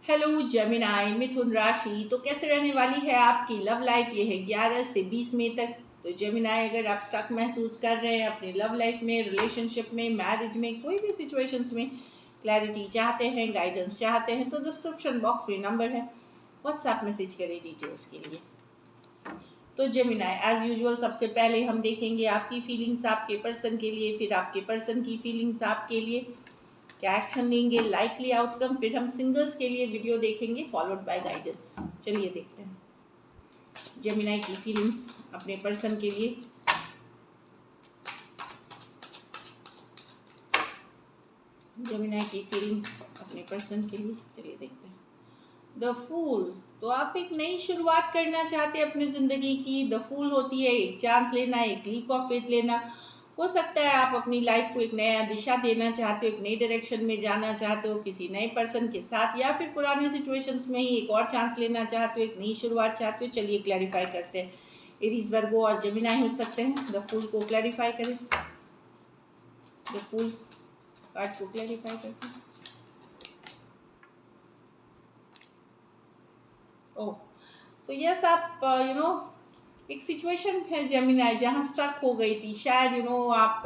Hello Gemini मिथुन राशि। तो कैसे रहने वाली है आपकी लव लाइफ? ये है 11 से 20 मई तक। तो जेमिनाई, अगर आप स्टक महसूस कर रहे हैं अपनी लव लाइफ में, रिलेशनशिप में, मैरिज में, कोई भी सिचुएशंस में क्लैरिटी चाहते हैं, गाइडेंस चाहते हैं, तो डिस्क्रिप्शन बॉक्स में नंबर है, व्हाट्सएप मैसेज करें डिटेल्स के लिए। तो जेमिनाई, एज यूजुअल सबसे पहले हम देखेंगे आपकी फीलिंग्स आपके पर्सन के लिए, फिर आपके पर्सन की फीलिंग्स आपके लिए, क्या एक्शन लेंगे, लाइकली आउटकम, फिर हम सिंगल्स के लिए वीडियो देखेंगे फॉलोड बाय गाइडेंस। चलिए देखते हैं जेमिनाई की फीलिंग्स अपने पर्सन के लिए। जेमिनाई की फीलिंग्स अपने पर्सन के लिए, चलिए देखते हैं। द फूल, तो आप एक नई शुरुआत करना चाहते हैं अपनी ज़िंदगी की। द फूल होती है एक चांस लेना, एक लीप ऑफ फेथ लेना। हो सकता है आप अपनी लाइफ को एक नया दिशा देना चाहते हो, एक नई डायरेक्शन में जाना चाहते हो किसी नए पर्सन के साथ, या फिर पुराने सिचुएशंस में ही एक और चांस लेना चाहते हो, एक नई शुरुआत चाहते हो। चलिए क्लैरिफाई करते हैं। एरीज, वर्गो और जेमिनाई हो सकते हैं। द फूल को क्लैरिफाई करें। द फूल कार्ड को क्लैरिफाई करते हैं। ओह, तो यस, आप एक सिचुएशन है जेमिनाई जहाँ स्टक हो गई थी शायद। आप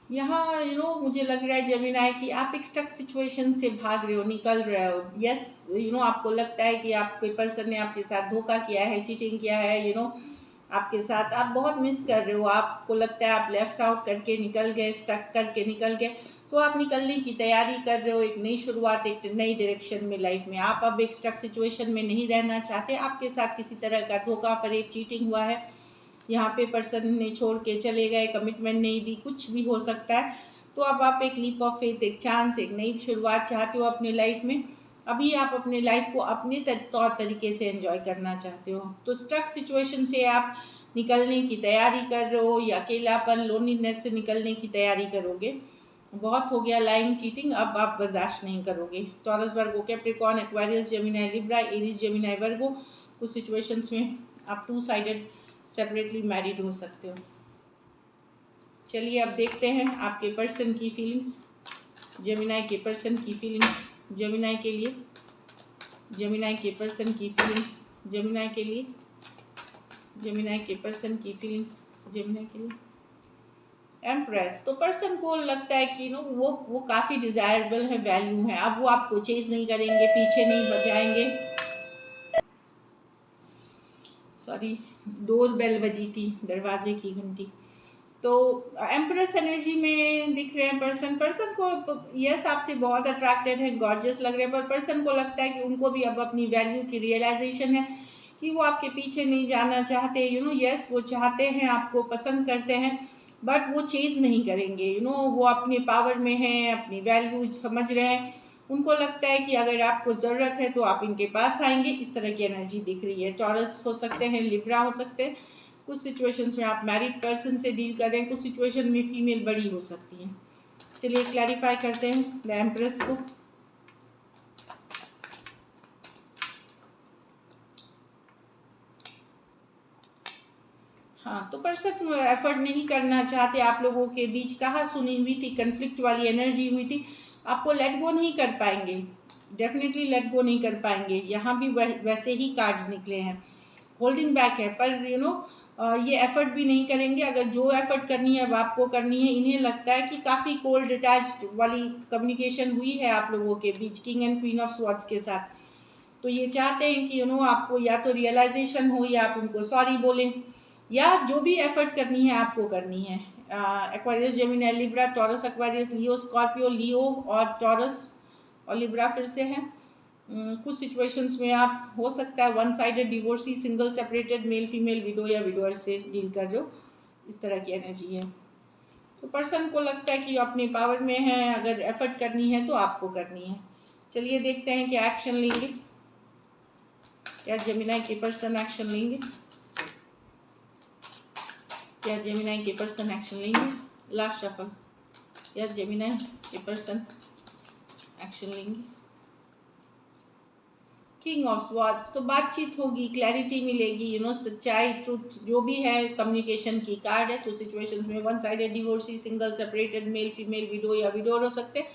यहाँ मुझे लग रहा है जेमिनाई कि आप एक स्टक सिचुएशन से भाग रहे हो, निकल रहे हो। यस, आपको लगता है कि आपके पर्सन ने आपके साथ धोखा किया है, चीटिंग किया है, आपके साथ आप बहुत मिस कर रहे हो। आपको लगता है आप लेफ्ट आउट करके निकल गए, स्टक करके निकल गए। तो आप निकलने की तैयारी कर रहे हो, एक नई शुरुआत, एक नई डायरेक्शन में लाइफ में। आप अब एक स्टक सिचुएशन में नहीं रहना चाहते। आपके साथ किसी तरह का धोखा, फरेब, चीटिंग हुआ है। यहाँ पे पर्सन ने छोड़ के चले गए, कमिटमेंट नहीं दी, कुछ भी हो सकता है। तो अब आप एक लीप ऑफ फेथ, एक चांस, एक नई शुरुआत चाहते हो अपने लाइफ में। अभी आप अपने लाइफ को अपने तौर तरीके से एंजॉय करना चाहते हो। तो स्टक सिचुएशन से आप निकलने की तैयारी कर रहे हो, या अकेलापन, लोनलीनेस से निकलने की तैयारी करोगे। बहुत हो गया लाइंग, चीटिंग, अब आप बर्दाश्त नहीं करोगे। Taurus, Virgo, Capricorn, Aquarius, Gemini, Libra, Aries, Gemini, Virgo. कुछ सिचुएशंस में आप टू साइडेड सेपरेटली मैरिड हो सकते हो। चलिए अब देखते हैं आपके पर्सन की फीलिंग्स, जेमिनाई के पर्सन की फीलिंग्स जेमिनाई के लिए, जेमिनाई के पर्सन की फीलिंग्स जेमिनाई के लिए, जेमिनाई के पर्सन की फीलिंग्स जेमिनाई के लिए। एम्प्रेस, तो पर्सन को लगता है कि वो काफ़ी डिजायरेबल है, वैल्यू है। अब वो आपको चेज नहीं करेंगे, पीछे नहीं बजाएंगे। सॉरी, डोर बेल बजी थी, दरवाजे की घंटी। तो एम्प्रेस एनर्जी में दिख रहे हैं पर्सन को। यस, आपसे बहुत अट्रैक्टेड है, गॉर्जियस लग रहे हैं, पर पर्सन को लगता है कि उनको भी अब अपनी वैल्यू की रियलाइजेशन है, कि वो आपके पीछे नहीं जाना चाहते। यस, वो चाहते हैं, आपको पसंद करते हैं, बट वो चेज नहीं करेंगे। वो अपने पावर में हैं, अपनी वैल्यू समझ रहे हैं। उनको लगता है कि अगर आपको ज़रूरत है तो आप इनके पास आएंगे। इस तरह की एनर्जी दिख रही है। टॉरस हो सकते हैं, लिब्रा हो सकते हैं। कुछ सिचुएशंस में आप मैरिड पर्सन से डील कर रहे हैं, कुछ सिचुएशन में फीमेल बड़ी हो सकती है। चलिए क्लैरिफाई करते हैं द एम्प्रेस को। हाँ, तो पर्सन एफर्ट नहीं करना चाहते। आप लोगों के बीच कहा सुनी हुई थी, कन्फ्लिक्ट वाली एनर्जी हुई थी। आपको लेट गो नहीं कर पाएंगे, डेफिनेटली लेट गो नहीं कर पाएंगे। यहाँ भी वैसे ही कार्ड्स निकले हैं, होल्डिंग बैक है। पर ये एफर्ट भी नहीं करेंगे। अगर जो एफर्ट करनी है अब आपको करनी है। इन्हें लगता है कि काफ़ी कोल्ड डिटैच्ड वाली कम्युनिकेशन हुई है आप लोगों के बीच, king and queen of swords के साथ। तो ये चाहते हैं कि आपको या तो रियलाइजेशन हो, या आप उनको सॉरी बोलें, या जो भी एफर्ट करनी है आपको करनी है। Aquarius, Gemini, Libra, Taurus, Aquarius, Leo, Scorpio, Leo और टॉरस और लिब्रा फिर से हैं। कुछ सिचुएशंस में आप हो सकता है one sided, divorcee, single, separated, male female, window या विडोअर से डील कर रहे हो। इस तरह की एनर्जी है। तो पर्सन को लगता है कि अपने पावर में है, अगर एफर्ट करनी है तो आपको करनी है। चलिए देखते हैं क्या एक्शन लेंगे, क्या जेमिनी के पर्सन एक्शन लेंगे, क्या जेमिनी के पर्सन एक्शन लेंगे। लास्ट शफल, क्या जेमिनी के पर्सन एक्शन लेंगे। किंग ऑफ स्वॉर्ड्स, तो बातचीत होगी, क्लैरिटी मिलेगी, सच्चाई, ट्रुथ जो भी है, कम्युनिकेशन की कार्ड है। तो सिचुएशंस में one sided divorcee, single, separated, male female, window या विडोर हो सकते हैं।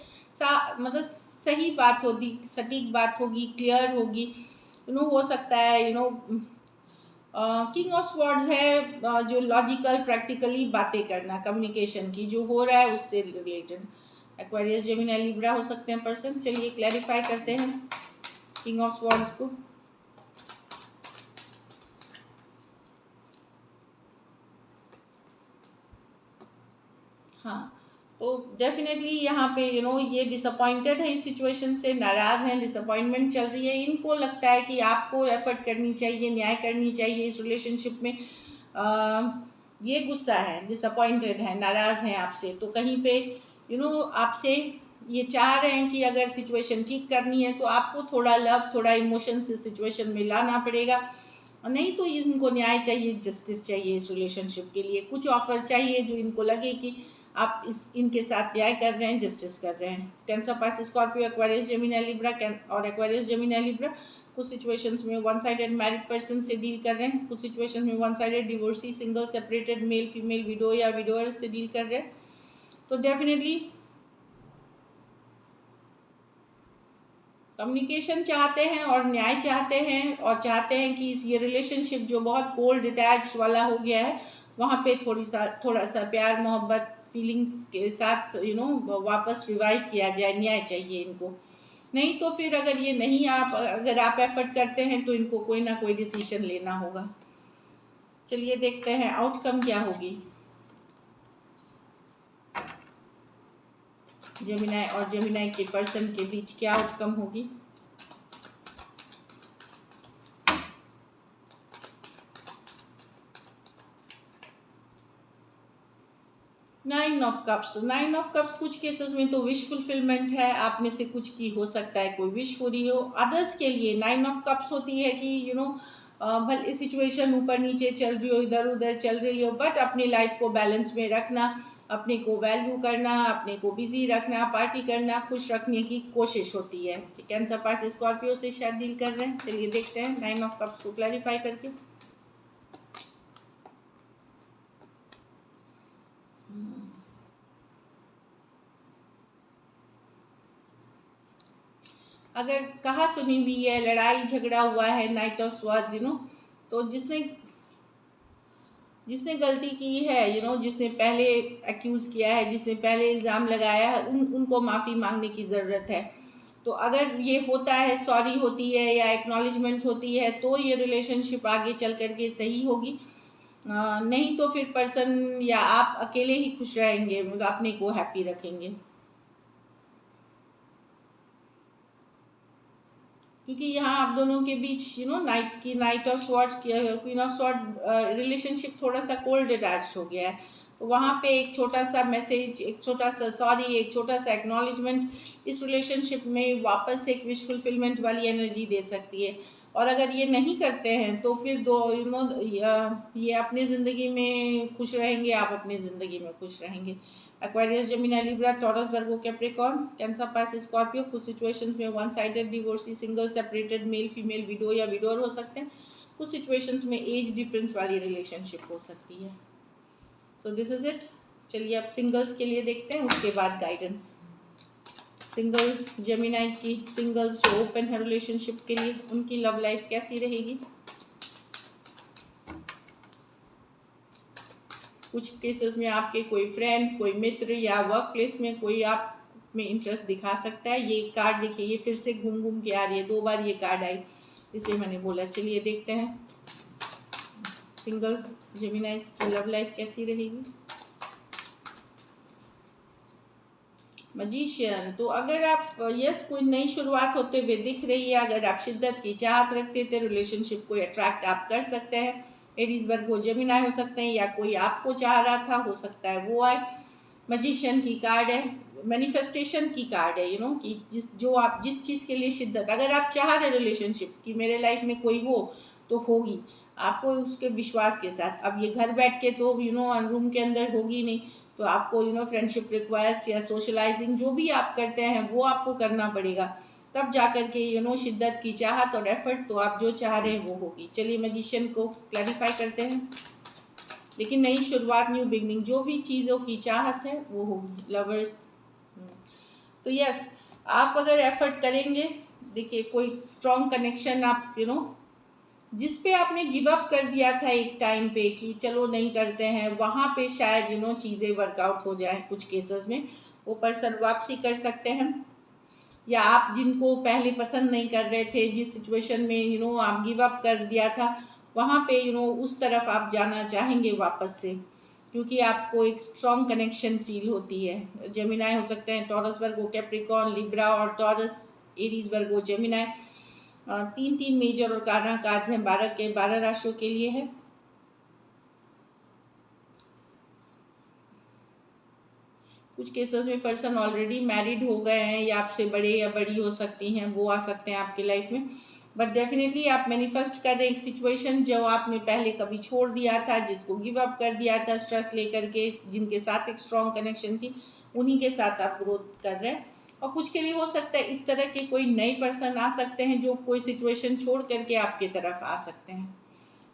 मतलब सही बात होगी, सटीक बात होगी, क्लियर होगी, हो सकता है किंग ऑफ स्वॉर्ड्स है जो लॉजिकल प्रैक्टिकली बातें करना, कम्युनिकेशन की जो हो रहा है उससे रिलेटेड। एक्वेरियस, जेमिनी, लिब्रा हो सकते हैं पर्सन। चलिए क्लैरिफाई करते हैं किंग ऑफ स्वॉर्ड्स को। हाँ, तो डेफिनेटली यहाँ पे ये डिसअपॉइंटेड है इस सिचुएशन से, नाराज़ हैं, डिसअपॉइंटमेंट चल रही है। इनको लगता है कि आपको एफर्ट करनी चाहिए, न्याय करनी चाहिए इस रिलेशनशिप में। ये गुस्सा है, डिसअपॉइंटेड है, नाराज़ हैं आपसे। तो कहीं पे आपसे ये चाह रहे हैं कि अगर सिचुएशन ठीक करनी है तो आपको थोड़ा लव, थोड़ा इमोशंस इस सिचुएशन में लाना पड़ेगा। नहीं तो इनको न्याय चाहिए, जस्टिस चाहिए इस रिलेशनशिप के लिए। कुछ ऑफर चाहिए जो इनको लगे कि आप इनके साथ न्याय कर रहे हैं, जस्टिस कर रहे हैं। Cancer, Pisces, Scorpio, Aquarius, Gemini, Libra और एक्वेरियस, जेमिनी, लिब्रा कुछ सिचुएशंस में वन साइडेड मैरिड पर्सन से डील कर रहे हैं, कुछ सिचुएशंस में one sided divorcee, single, separated, male female, window या विडोअर से डील कर रहे हैं। तो डेफिनेटली कम्युनिकेशन चाहते हैं और न्याय चाहते हैं, और चाहते हैं कि ये रिलेशनशिप जो बहुत कोल्ड डिटैच वाला हो गया है वहाँ पे थोड़ा सा प्यार, मोहब्बत, फीलिंग्स के साथ वापस रिवाइव किया जाए। न्याय चाहिए इनको। नहीं तो फिर अगर आप एफर्ट करते हैं तो इनको कोई ना कोई डिसीजन लेना होगा। चलिए देखते हैं आउटकम क्या होगी जेमिनी और जेमिनी के पर्सन के बीच, क्या आउटकम होगी। Nine of cups, nine of cups कुछ केसेस में तो विश फुलफिलमेंट है। आप में से कुछ की हो सकता है कोई विश पूरी हो। अदर्स के लिए नाइन ऑफ कप्स होती है कि भले सिचुएशन ऊपर नीचे चल रही हो, इधर उधर चल रही हो, बट अपनी लाइफ को बैलेंस में रखना, अपने को वैल्यू करना, अपने को बिजी रखना, पार्टी करना, खुश रखने की कोशिश होती है। कैंसर, पाइसेस, स्कॉर्पियो से शायद डील कर रहे हैं। चलिए देखते हैं नाइन ऑफ कप्स को क्लैरिफाई करके। अगर कहा सुनी हुई है, लड़ाई झगड़ा हुआ है, नाइट ऑफ स्वॉर्ड्स, तो जिसने गलती की है, जिसने पहले एक्यूज़ किया है, जिसने पहले इल्ज़ाम लगाया है, उनको माफ़ी मांगने की ज़रूरत है। तो अगर ये होता है, सॉरी होती है या एक्नॉलेजमेंट होती है, तो ये रिलेशनशिप आगे चल कर के सही होगी। नहीं तो फिर पर्सन या आप अकेले ही खुश रहेंगे, मतलब अपने को हैप्पी रखेंगे। क्योंकि यहाँ आप दोनों के बीच knight of swords, queen of sword relationship थोड़ा सा कोल्ड अटैच्ड हो गया है। तो वहाँ पे एक छोटा सा मैसेज, एक छोटा सा सॉरी, एक छोटा सा एक्नॉलेजमेंट इस रिलेशनशिप में वापस एक विश फुलफिलमेंट वाली एनर्जी दे सकती है। और अगर ये नहीं करते हैं तो फिर ये अपनी ज़िंदगी में खुश रहेंगे, आप अपनी ज़िंदगी में खुश रहेंगे। Aquarius, Gemini, Libra, taurus, Virgo, Capricorn, cancer, Pisces, Scorpio कुछ सिचुएशंस में one sided divorcee, single, separated, male female, window या विडोर हो सकते हैं। कुछ सिचुएशंस में एज डिफरेंस वाली रिलेशनशिप हो सकती है। So this is it. चलिए अब सिंगल्स के लिए देखते हैं, उसके बाद गाइडेंस। सिंगल जेमिनी की, सिंगल्स जो ओपन है रिलेशनशिप के लिए, उनकी लव लाइफ कैसी रहेगी। कुछ केसेस में आपके कोई फ्रेंड, कोई मित्र या वर्क प्लेस में कोई आप में इंटरेस्ट दिखा सकता है। ये कार्ड देखिए, ये फिर से घूम घूम के आ रही है, 2 बार ये कार्ड आई, इसलिए मैंने बोला। चलिए देखते हैं सिंगल जेमिनी की लव लाइफ कैसी रहेगी। मजीशियन, तो अगर आप कोई नई शुरुआत होते हुए दिख रही है, अगर आप शिद्दत की चाहत रखते थे, रिलेशनशिप को अट्रैक्ट आप कर सकते हैं। एरीज, वर्गो, जेमिनी हो सकते हैं, या कोई आपको चाह रहा था, हो सकता है वो आए। मजीशियन की कार्ड है, मैनिफेस्टेशन की कार्ड है, कि जिस चीज़ के लिए शिद्दत, अगर आप चाह रहे रिलेशनशिप कि मेरे लाइफ में कोई हो तो होगी, आपको उसके विश्वास के साथ। अब ये घर बैठ के तो रूम के अंदर होगी नहीं, तो आपको फ्रेंडशिप रिक्वेस्ट या सोशलाइजिंग जो भी आप करते हैं वो आपको करना पड़ेगा। तब जा कर के शिद्दत की चाहत और एफर्ट, तो आप जो चाह रहे हैं वो होगी। चलिए मैजिशियन को क्लैरिफाई करते हैं। लेकिन नई शुरुआत, न्यू बिगनिंग, जो भी चीज़ों की चाहत है वो होगी। लवर्स, तो यस, आप अगर एफर्ट करेंगे, देखिए कोई स्ट्रॉन्ग कनेक्शन आप जिस पे आपने गिव अप कर दिया था एक टाइम पे कि चलो नहीं करते हैं, वहाँ पे शायद चीज़ें वर्कआउट हो जाए। कुछ केसेस में वो पर्सन वापसी कर सकते हैं, या आप जिनको पहले पसंद नहीं कर रहे थे, जिस सिचुएशन में आप गिव अप कर दिया था, वहाँ पे उस तरफ आप जाना चाहेंगे वापस से, क्योंकि आपको एक स्ट्रॉन्ग कनेक्शन फील होती है। जेमिनाई हो सकते हैं, टॉरस, वर्गो, कैप्रिकॉर्न, लिब्रा और टॉरस, एरीज, वर्गो, जेमिनाई। 3 मेजर और कारणा कार्ड्स हैं, 12 राशियों के लिए है। कुछ केसेस में पर्सन ऑलरेडी मैरिड हो गए हैं, या आपसे बड़े या बड़ी हो सकती हैं, वो आ सकते हैं आपकी लाइफ में। बट डेफिनेटली आप मैनिफेस्ट कर रहे हैं एक सिचुएशन जो आपने पहले कभी छोड़ दिया था, जिसको गिव अप कर दिया था स्ट्रेस लेकर के, जिनके साथ एक स्ट्रॉन्ग कनेक्शन थी, उन्हीं के साथ आप ग्रोथ कर रहे हैं। और कुछ के लिए हो सकता है इस तरह के कोई नए पर्सन आ सकते हैं जो कोई सिचुएशन छोड़ करके आपके तरफ आ सकते हैं।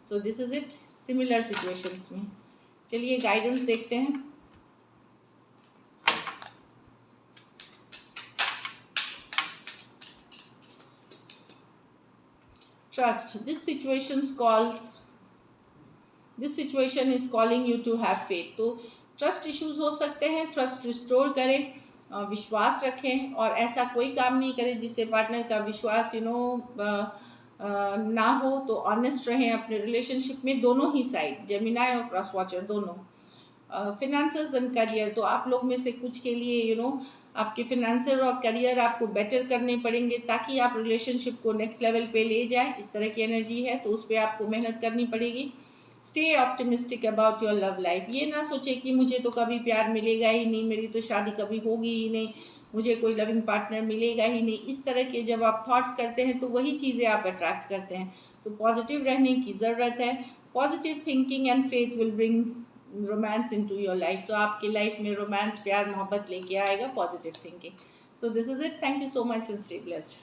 So this is it similar situations में। चलिए गाइडेंस देखते हैं। Trust. This situation is calling you to have faith. तो ट्रस्ट इश्यूज हो सकते हैं, ट्रस्ट रिस्टोर करें, विश्वास रखें, और ऐसा कोई काम नहीं करें जिससे पार्टनर का विश्वास ना हो। तो ऑनेस्ट रहें अपने रिलेशनशिप में, दोनों ही साइड, जेमिनाई और क्रॉस वॉचर दोनों। फिनेंसेस एंड करियर, तो आप लोग में से कुछ के लिए आपके फिनेंशियल और करियर आपको बेटर करने पड़ेंगे ताकि आप रिलेशनशिप को नेक्स्ट लेवल पे ले जाएं। इस तरह की एनर्जी है, तो उस पर आपको मेहनत करनी पड़ेगी। Stay optimistic about your love life. ये ना सोचे कि मुझे तो कभी प्यार मिलेगा ही नहीं, मेरी तो शादी कभी होगी ही नहीं, मुझे कोई लविंग पार्टनर मिलेगा ही नहीं। इस तरह के जब आप थॉट्स करते हैं तो वही चीज़ें आप अट्रैक्ट करते हैं। तो पॉजिटिव रहने की ज़रूरत है। Positive thinking and faith will bring romance into your life. तो आपकी लाइफ में रोमांस, प्यार, मोहब्बत लेके आएगा positive thinking. So this is it. Thank you so much and stay blessed.